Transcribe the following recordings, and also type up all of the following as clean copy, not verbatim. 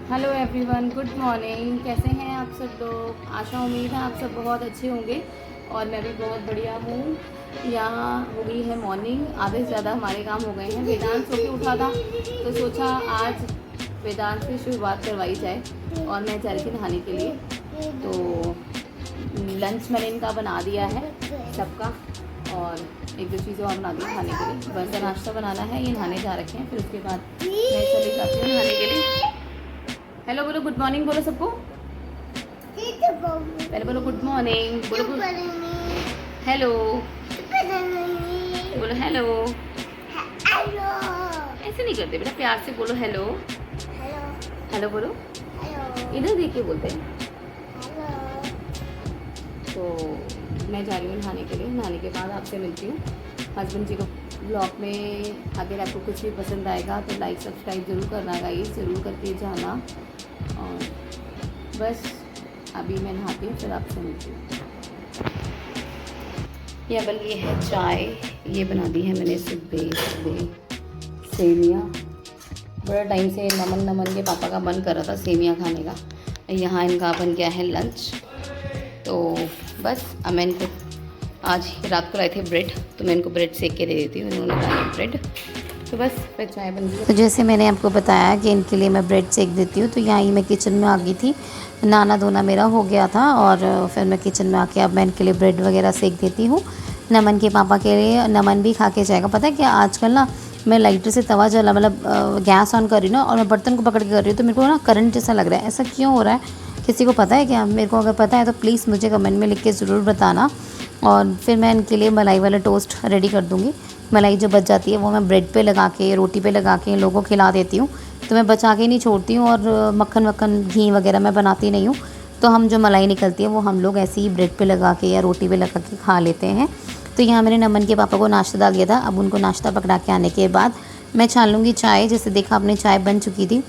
Hello everyone, good morning. कैसे हैं आप सब लोग? आशा उम्मीद है आप सब बहुत अच्छे होंगे और मैं भी बहुत बढ़िया हूँ। यहाँ हो गई है मॉर्निंग, आधे से ज़्यादा हमारे काम हो गए हैं। वेदांत सो के उठा था तो सोचा आज वेदांत से शुरुआत करवाई जाए और मैं जा रही थी नहाने के लिए। तो लंच मैंने इनका बना दिया है सबका और एक दो चीज़ें और बना दी खाने के लिए। बस नाश्ता बनाना है, ये नहाने जा रखे हैं, फिर उसके बाद मैं चली जाती हूँ नहाने के लिए। हेलो बोलो, गुड मॉर्निंग बोलो सबको। पहले बोलो गुड मॉर्निंग, बोलो हेलो, बोलो हेलो। ऐसे नहीं करते बेटा, प्यार से बोलो हेलो। हेलो बोलो, इधर देख के बोलते हैं। तो मैं जा रही हूँ नहाने के लिए, नहाने के बाद आपसे मिलती हूँ। हस्बैंड जी को ब्लॉग में अगर आपको कुछ भी पसंद आएगा तो लाइक सब्सक्राइब ज़रूर करना गाइस, ज़रूर करके जाना। और बस अभी मैं नहाती हूँ, फिर आपसे मिलती हूँ। यह बन गई है चाय, ये बना दी है मैंने सुबह सेमिया। बड़ा टाइम से नमन के पापा का मन कर रहा था सेमिया खाने का। यहाँ इनका बन गया है लंच। तो बस अब मैं इनको आज रात को लाए थे ब्रेड, तो मैं इनको ब्रेड सेक के दे देती हूँ। इन्होंने खाया ब्रेड, तो बस फिर चाय बन गई। तो जैसे मैंने आपको बताया कि इनके लिए मैं ब्रेड सेक देती हूँ, तो यहाँ ही मैं किचन में आ गई थी। नहाना धोना मेरा हो गया था और फिर मैं किचन में आके अब मैं इनके लिए ब्रेड वगैरह सेक देती हूँ। नमन के पापा के लिए, नमन भी खा के जाएगा। पता है क्या, आजकल ना मैं लाइटर से तवा जला, मतलब गैस ऑन कर रही हूँ ना, और मैं बर्तन को पकड़ के कर रही हूँ, तो मेरे को ना करंट जैसा लग रहा है। ऐसा क्यों हो रहा है, किसी को पता है क्या? मेरे को अगर पता है तो प्लीज़ मुझे कमेंट में लिख के ज़रूर बताना। और फिर मैं इनके लिए मलाई वाला टोस्ट रेडी कर दूँगी। मलाई जो बच जाती है वो मैं ब्रेड पे लगा के, रोटी पे लगा के इन लोगों को खिला देती हूँ। तो मैं बचा के नहीं छोड़ती हूँ, और मक्खन वक्खन घी वगैरह मैं बनाती नहीं हूँ। तो हम जो मलाई निकलती है वो हम लोग ऐसे ही ब्रेड पे लगा के या रोटी पे लगा के खा लेते हैं। तो यहाँ मैंने नमन के पापा को नाश्ता डाल दिया था। अब उनको नाश्ता पकड़ा के आने के बाद मैं छान लूँगी चाय। जैसे देखा आपने, चाय बन चुकी थी,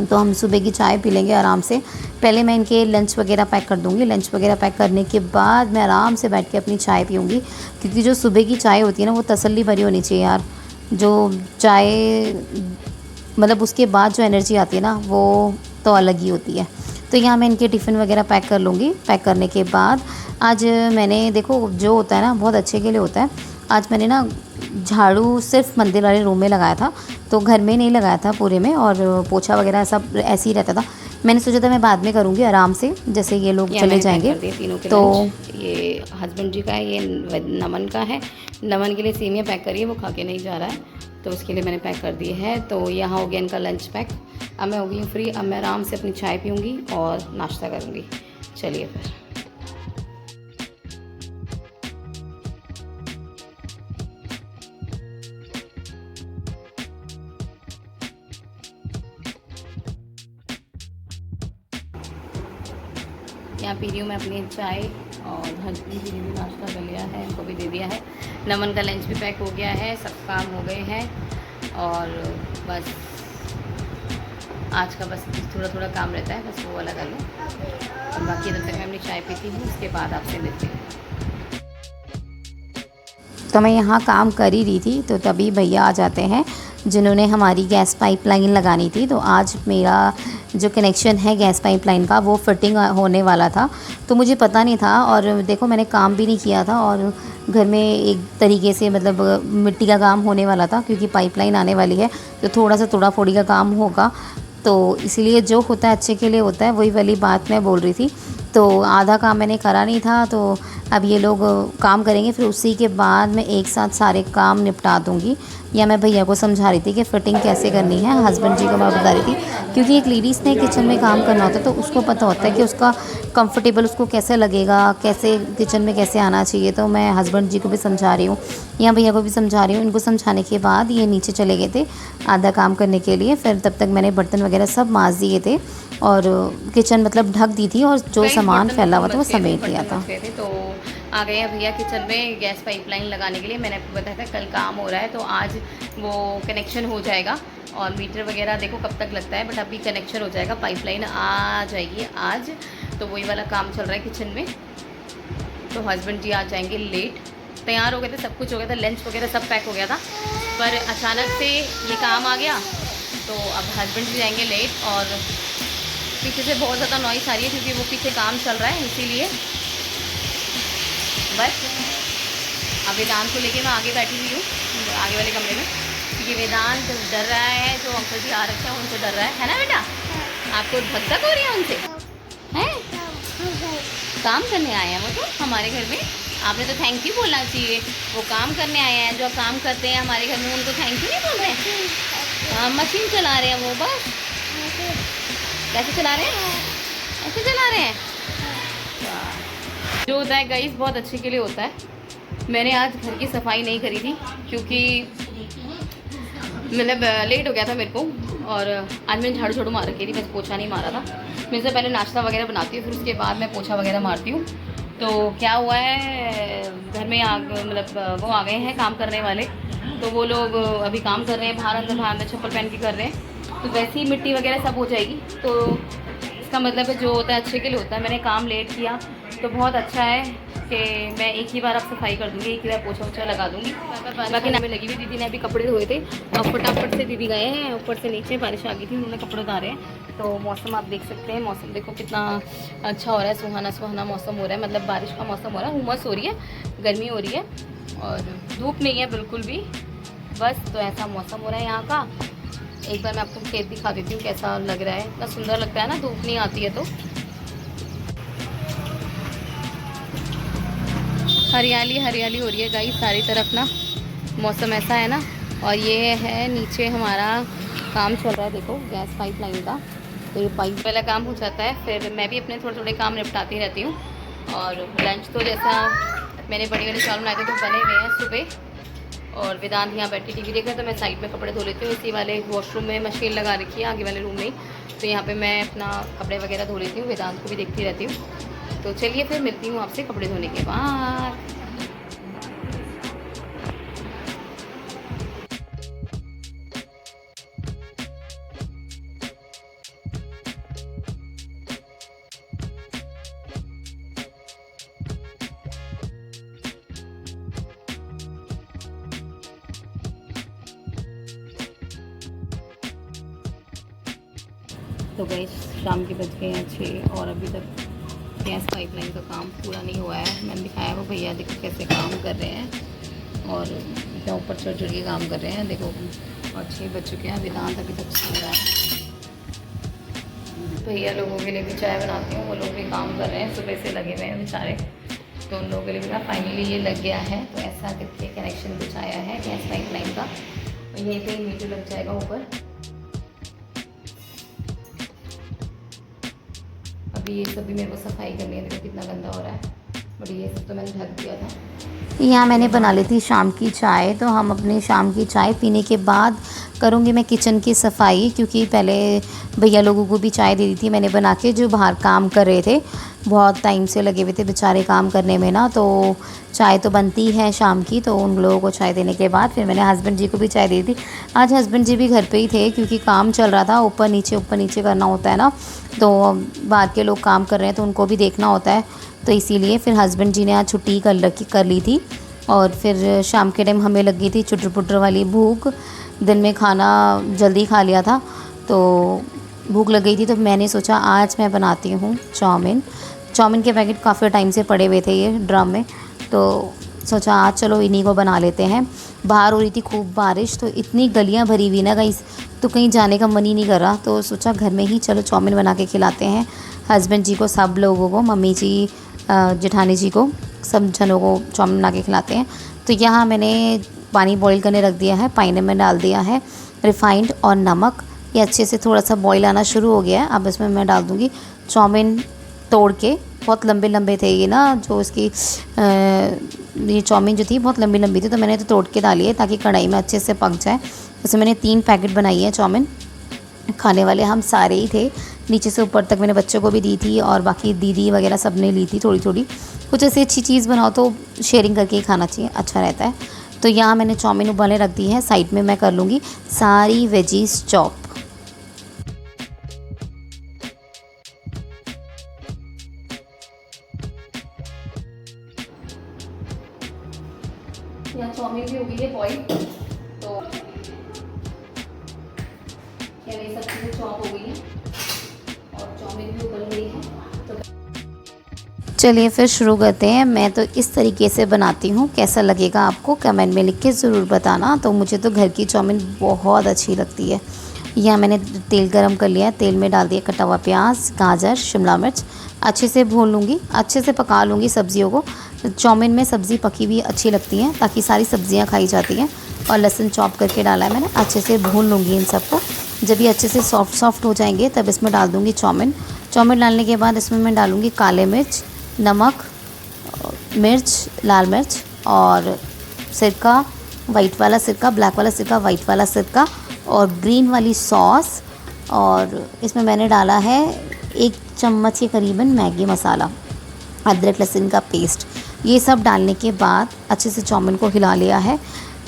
तो हम सुबह की चाय पी लेंगे आराम से। पहले मैं इनके लंच वगैरह पैक कर दूँगी। लंच वगैरह पैक करने के बाद मैं आराम से बैठ के अपनी चाय पीऊँगी, क्योंकि जो सुबह की चाय होती है ना वो तसल्ली भरी होनी चाहिए यार। जो चाय, मतलब उसके बाद जो एनर्जी आती है ना वो तो अलग ही होती है। तो यहाँ मैं इनके टिफ़िन वगैरह पैक कर लूँगी। पैक करने के बाद आज मैंने, देखो जो होता है ना बहुत अच्छे के लिए होता है। आज मैंने ना झाड़ू सिर्फ मंदिर वाले रूम में लगाया था, तो घर में नहीं लगाया था पूरे में, और पोछा वगैरह सब ऐसे ही रहता था। मैंने सोचा था मैं बाद में करूँगी आराम से, जैसे ये लोग चले जाएंगे। तो ये हस्बैंड जी का है, ये नमन का है। नमन के लिए सेमिया पैक करिए, वो खा के नहीं जा रहा है, तो उसके लिए मैंने पैक कर दी है। तो यहाँ हो गया इनका लंच पैक। अब मैं हो गई हूँ फ्री। अब मैं आराम से अपनी चाय पीऊँगी और नाश्ता करूँगी। चलिए फिर। यहाँ पी रही हूँ मैं अपनी चाय, और हस्बैंड जी ने भी नाश्ता कर लिया है, इनको भी दे दिया है। नमन का लंच भी पैक हो गया है, सब काम हो गए हैं। और बस आज का बस थोड़ा थोड़ा काम रहता है, बस वो वाला कर लूँ, और बाकी जब तक मैं अपनी चाय पीती हूँ उसके बाद आपसे मिलती हूँ। तो मैं यहाँ काम कर ही रही थी, तो तभी भैया आ जाते हैं जिन्होंने हमारी गैस पाइपलाइन लगानी थी। तो आज मेरा जो कनेक्शन है गैस पाइपलाइन का वो फिटिंग होने वाला था, तो मुझे पता नहीं था। और देखो मैंने काम भी नहीं किया था, और घर में एक तरीके से मतलब मिट्टी का काम होने वाला था, क्योंकि पाइपलाइन आने वाली है तो थोड़ा सा थोड़ा फोड़ी का काम होगा। तो इसीलिए जो होता है अच्छे के लिए होता है, वही वाली बात मैं बोल रही थी। तो आधा काम मैंने करा नहीं था, तो अब ये लोग काम करेंगे, फिर उसी के बाद मैं एक साथ सारे काम निपटा दूँगी। या मैं भैया को समझा रही थी कि फ़िटिंग कैसे करनी है, हस्बैंड जी को मैं बता रही थी, क्योंकि एक लेडीज़ ने किचन में काम करना होता है तो उसको पता होता है कि उसका कंफर्टेबल उसको कैसे लगेगा, कैसे किचन में कैसे आना चाहिए। तो मैं हस्बैंड जी को भी समझा रही हूँ, या भैया को भी समझा रही हूँ। इनको समझाने के बाद ये नीचे चले गए थे आधा काम करने के लिए। फिर तब तक मैंने बर्तन वगैरह सब मांज दिए थे, और किचन मतलब ढक दी थी, और जो सामान फैला हुआ था वो समेट दिया था। तो आ गए हैं भैया किचन में गैस पाइपलाइन लगाने के लिए। मैंने आपको बताया था कल काम हो रहा है, तो आज वो कनेक्शन हो जाएगा। और मीटर वगैरह देखो कब तक लगता है, बट अभी कनेक्शन हो जाएगा, पाइपलाइन आ जाएगी आज। तो वही वाला काम चल रहा है किचन में। तो हस्बैंड जी आ जाएंगे लेट। तैयार हो गए थे, सब कुछ हो गया था, लंच वगैरह सब पैक हो गया था, पर अचानक से ये काम आ गया, तो अब हस्बैंड जी जाएंगे लेट। और पीछे से बहुत ज़्यादा नॉइस आ रही है क्योंकि वो पीछे काम चल रहा है, इसीलिए। बस अब वेदांत को लेके मैं आगे बैठी हुई हूँ, आगे वाले कमरे में, क्योंकि वेदांत डर रहा है, जो अंकल जी आ रखे हैं उनसे डर रहा है ना बेटा? आपको धक धक हो रही है उनसे? हैं? काम करने आए हैं वो तो हमारे घर में। आपने तो थैंक यू बोलना चाहिए। वो काम करने आए हैं, जो काम करते हैं हमारे घर में उनको थैंक यू नहीं बोलते हैं। मशीन चला रहे हैं वो, बस। कैसे चला रहे हैं? ऐसे चला रहे हैं। जो होता है गाइस बहुत अच्छे के लिए होता है। मैंने आज घर की सफाई नहीं करी थी क्योंकि मतलब लेट हो गया था मेरे को, और आज मैंने झाड़ू झाड़ू मार रखी थी, बस पोछा नहीं मारा था। मैं से पहले नाश्ता वगैरह बनाती हूँ, फिर उसके बाद मैं पोछा वगैरह मारती हूँ। तो क्या हुआ है, घर में मतलब वो आ गए हैं काम करने वाले, तो वो लोग अभी काम कर रहे हैं, बाहर अंदर चप्पल पहन के कर रहे हैं, तो वैसे ही मिट्टी वगैरह सब हो जाएगी। तो इसका मतलब है जो होता है अच्छे के लिए होता है। मैंने काम लेट किया तो बहुत अच्छा है कि मैं एक ही बार अब सफाई कर दूँगी, एक ही बार पोछा वोछा लगा दूँगी। बाकी ना में लगी हुई, दीदी ने अभी कपड़े धोए थे और फटाफट से दीदी गए हैं ऊपर से नीचे, बारिश आ गई थी, उन्होंने कपड़े उतारे हैं। तो मौसम आप देख सकते हैं, मौसम देखो कितना अच्छा हो रहा है, सुहाना सुहाना मौसम हो रहा है, मतलब बारिश का मौसम हो रहा है, उमस हो रही है, गर्मी हो रही है और धूप नहीं है बिल्कुल भी, बस। तो ऐसा मौसम हो रहा है यहाँ का। एक बार मैं आपको खेत दिखा देती हूँ कैसा लग रहा है, इतना सुंदर लगता है ना, धूप नहीं आती है तो। हरियाली हरियाली हो रही है गाइस सारी तरफ ना, मौसम ऐसा है ना। और ये है नीचे हमारा काम चल रहा है, देखो गैस पाइपलाइन का। तो ये पाइप वाला काम हो जाता है, फिर मैं भी अपने थोड़े थोड़े काम निपटाती रहती हूँ। और लंच तो जैसा मैंने बड़ी वाली चावल बनाए थे तो बने हुए हैं सुबह, और वेदांत यहाँ बैठी टीवी देख रहे, तो मैं साइड में कपड़े धो लेती हूँ। इसी वाले वॉशरूम में मशीन लगा रखी है आगे वाले रूम में, तो यहाँ पे मैं अपना कपड़े वगैरह धो लेती हूँ, वेदांत को भी देखती रहती हूँ। तो चलिए फिर मिलती हूँ आपसे कपड़े धोने के बाद। तो गई शाम के बज गए हैं 6 और अभी तक गैस पाइपलाइन का काम पूरा नहीं हुआ है। मैंने दिखाया वो भैया देखो कैसे काम कर रहे हैं, और इतना ऊपर चढ़ चढ़ के काम कर रहे हैं देखो। और 6 बज चुके हैं, वेदांत अभी तक सो रहा है। भैया लोगों के लिए भी चाय बनाती हूँ, वो लोग भी काम कर रहे हैं, सुबह से लगे हुए हैं बेचारे। तो उन लोगों के लिए भी ना फाइनली ये लग गया है। तो ऐसा करके कनेक्शन कुछ आया है गैस पाइपलाइन का, और यहीं पे मीटर लग जाएगा ऊपर। अभी ये सब भी मेरे को सफाई करनी है, देखो कितना गंदा हो रहा है, बट ये सब तो मैंने ढक दिया था। यहाँ मैंने बना ली थी शाम की चाय, तो हम अपनी शाम की चाय पीने के बाद करूँगी मैं किचन की सफाई, क्योंकि पहले भैया लोगों को भी चाय दे दी थी मैंने बना के, जो बाहर काम कर रहे थे, बहुत टाइम से लगे हुए थे बेचारे काम करने में ना। तो चाय तो बनती है शाम की, तो उन लोगों को चाय देने के बाद फिर मैंने हस्बैंड जी को भी चाय दी थी। आज हस्बैंड जी भी घर पे ही थे क्योंकि काम चल रहा था, ऊपर नीचे करना होता है ना, तो बाहर के लोग काम कर रहे हैं तो उनको भी देखना होता है, तो इसीलिए फिर हस्बैंड जी ने आज छुट्टी कर ली थी। और फिर शाम के टाइम हमें लगी थी चुटर पुटर वाली भूख, दिन में खाना जल्दी खा लिया था तो भूख लग गई थी, तो मैंने सोचा आज मैं बनाती हूँ चाउमीन के पैकेट काफ़ी टाइम से पड़े हुए थे ये ड्रम में, तो सोचा आज चलो इन्हीं को बना लेते हैं। बाहर हो रही थी खूब बारिश, तो इतनी गलियां भरी हुई ना गाइस, तो कहीं जाने का मन ही नहीं कर रहा, तो सोचा घर में ही चलो चाउमीन बना के खिलाते हैं हस्बैंड जी को, सब लोगों को, मम्मी जी, जेठानी जी को, सब जनों को चाउमीन बना के खिलाते हैं। तो यहाँ मैंने पानी बॉईल करने रख दिया है, पानी में डाल दिया है रिफाइंड और नमक। ये अच्छे से थोड़ा सा बॉईल आना शुरू हो गया है। अब इसमें मैं डाल दूँगी चाउमीन तोड़ के, बहुत लंबे लंबे थे ये ना, जो इसकी ये चाउमीन जो थी बहुत लंबी लंबी थी, तो मैंने तो तोड़ के डाली है ताकि कढ़ाई में अच्छे से पक जाए। वैसे मैंने 3 पैकेट बनाई है चाउमीन, खाने वाले हम सारे ही थे, नीचे से ऊपर तक मैंने बच्चों को भी दी थी और बाकी दीदी वगैरह सब ने ली थी थोड़ी थोड़ी। कुछ ऐसी अच्छी चीज़ बनाओ तो शेयरिंग करके ही खाना चाहिए, अच्छा रहता है। तो यहाँ मैंने चाउमीन उबालने रख दी है, साइड में मैं कर लूँगी सारी वेजीज चॉप। यहाँ चाउमीन भी हो गई है बॉईल, तो क्या ये सब चीज़ें चॉप हो गई हैं और चाउमीन चलिए फिर शुरू करते हैं। मैं तो इस तरीके से बनाती हूँ, कैसा लगेगा आपको कमेंट में लिख के ज़रूर बताना। तो मुझे तो घर की चाउमीन बहुत अच्छी लगती है। यहाँ मैंने तेल गरम कर लिया है, तेल में डाल दिया कटा हुआ प्याज, गाजर, शिमला मिर्च। अच्छे से भून लूँगी, अच्छे से पका लूँगी सब्जियों को। चाउमीन में सब्ज़ी पकी हुई अच्छी लगती हैं ताकि सारी सब्जियाँ खाई जाती हैं। और लहसुन चॉप करके डाला है मैंने, अच्छे से भून लूँगी इन सबको। जब ये अच्छे से सॉफ्ट हो जाएंगे तब इसमें डाल दूँगी चाउमीन। चाउमीन डालने के बाद इसमें मैं डालूँगी काले मिर्च, नमक, मिर्च, लाल मिर्च और सिरका, वाइट वाला सिरका, ब्लैक वाला सिरका, वाइट वाला सिरका और ग्रीन वाली सॉस। और इसमें मैंने डाला है 1 चम्मच के करीबन मैगी मसाला, अदरक लहसुन का पेस्ट। ये सब डालने के बाद अच्छे से चाउमीन को हिला लिया है।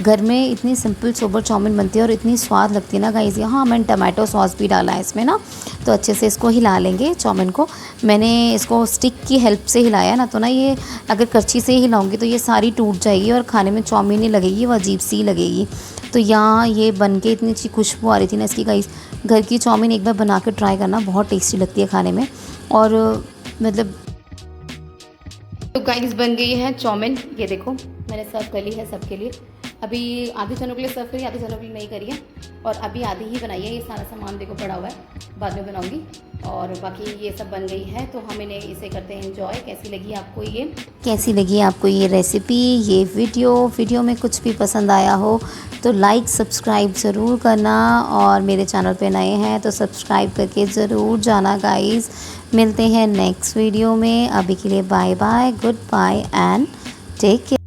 घर में इतनी सिंपल सोबर चाउमीन बनती है और इतनी स्वाद लगती है ना गाइस। हाँ, मैंने टमाटो सॉस भी डाला है इसमें ना। तो अच्छे से इसको हिला लेंगे चाउमीन को। मैंने इसको स्टिक की हेल्प से हिलाया ना, तो ना ये अगर करछी से ही हिलाऊंगी तो ये सारी टूट जाएगी और खाने में चाउमीन नहीं लगेगी, वो अजीब सी लगेगी। तो यहाँ ये बन के इतनी अच्छी खुशबू आ रही थी ना इसकी गाइस। घर की चाउमीन एक बार बना के ट्राई करना, बहुत टेस्टी लगती है खाने में। और मतलब तो गाइस बन गई है चाउमीन। ये देखो मैंने सर्व कर ली है सबके लिए। अभी आधे जनों के लिए सर्व करी, आधे जनों के लिए नहीं करी है। और अभी आधी ही बनाई है। ये सारा सामान देखो पड़ा हुआ है, बाद में बनाऊंगी। और बाकी ये सब बन गई है। तो हम इसे करते हैं एंजॉय। कैसी लगी आपको ये रेसिपी, ये वीडियो में कुछ भी पसंद आया हो तो लाइक सब्सक्राइब ज़रूर करना। और मेरे चैनल पे नए हैं तो सब्सक्राइब करके ज़रूर जाना गाइस। मिलते हैं नेक्स्ट वीडियो में। अभी के लिए bye bye, good bye and take care.